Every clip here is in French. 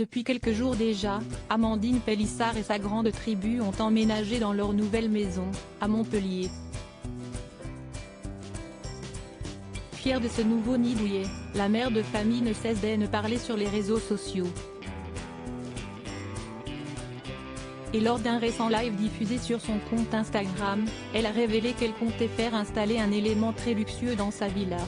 Depuis quelques jours déjà, Amandine Pélissard et sa grande tribu ont emménagé dans leur nouvelle maison, à Montpellier. Fière de ce nouveau nid douillet, la mère de famille ne cesse d'en parler sur les réseaux sociaux. Et lors d'un récent live diffusé sur son compte Instagram, elle a révélé qu'elle comptait faire installer un élément très luxueux dans sa villa.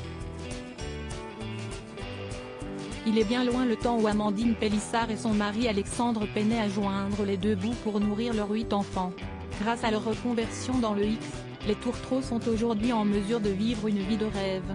Il est bien loin le temps où Amandine Pélissard et son mari Alexandre peinaient à joindre les deux bouts pour nourrir leurs 8 enfants. Grâce à leur reconversion dans le X, les tourtereaux sont aujourd'hui en mesure de vivre une vie de rêve.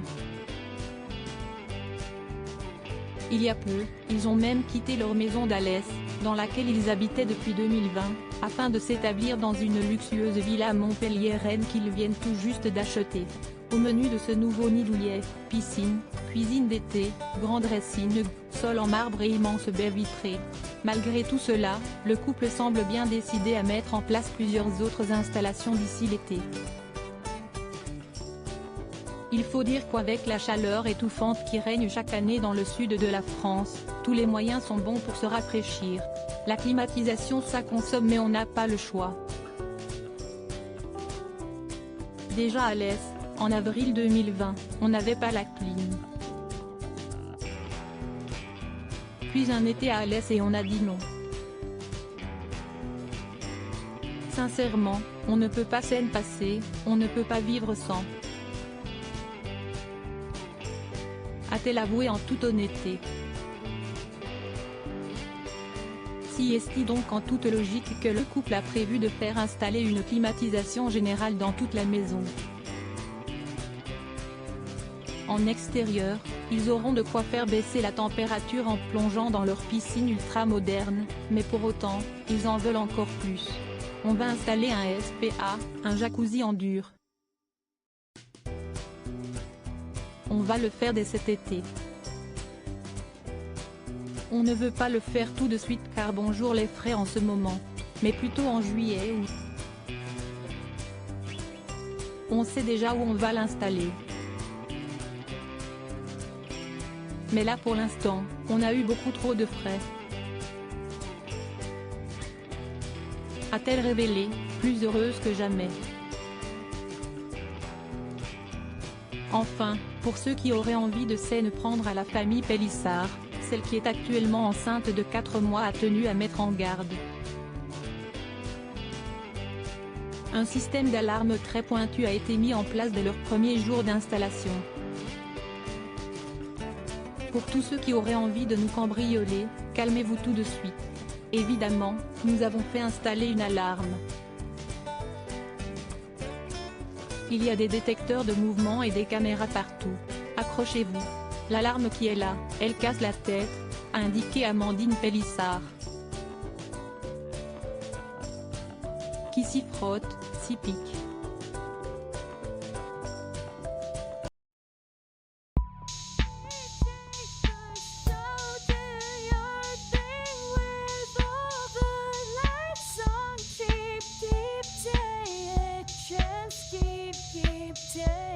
Il y a peu, ils ont même quitté leur maison d'Alès, dans laquelle ils habitaient depuis 2020, afin de s'établir dans une luxueuse villa montpelliéraine qu'ils viennent tout juste d'acheter. Au menu de ce nouveau nid douillet, piscine, cuisine d'été, grand dressing, sol en marbre et immense baie vitrée. Malgré tout cela, le couple semble bien décidé à mettre en place plusieurs autres installations d'ici l'été. Il faut dire qu'avec la chaleur étouffante qui règne chaque année dans le sud de la France, tous les moyens sont bons pour se rafraîchir. La climatisation ça consomme mais on n'a pas le choix. Déjà à l'Est, en avril 2020, on n'avait pas la clim. Puis un été à Alès et on a dit non. Sincèrement, on ne peut pas s'en passer, on ne peut pas vivre sans. A-t-elle avoué en toute honnêteté. Si est-il donc en toute logique que le couple a prévu de faire installer une climatisation générale dans toute la maison. En extérieur, ils auront de quoi faire baisser la température en plongeant dans leur piscine ultra moderne, mais pour autant, ils en veulent encore plus. On va installer un SPA, un jacuzzi en dur. On va le faire dès cet été. On ne veut pas le faire tout de suite car bonjour les frais en ce moment, mais plutôt en juillet ou. On sait déjà où on va l'installer. Mais là pour l'instant, on a eu beaucoup trop de frais. A-t-elle révélé, plus heureuse que jamais. Enfin, pour ceux qui auraient envie de s'en prendre à la famille Pélissard, celle qui est actuellement enceinte de 4 mois a tenu à mettre en garde. Un système d'alarme très pointu a été mis en place dès leur premier jour d'installation. Pour tous ceux qui auraient envie de nous cambrioler, calmez-vous tout de suite. Évidemment, nous avons fait installer une alarme. Il y a des détecteurs de mouvement et des caméras partout. Accrochez-vous. L'alarme qui est là, elle casse la tête, a indiqué Amandine Pélissard. Qui s'y frotte, s'y pique. Keep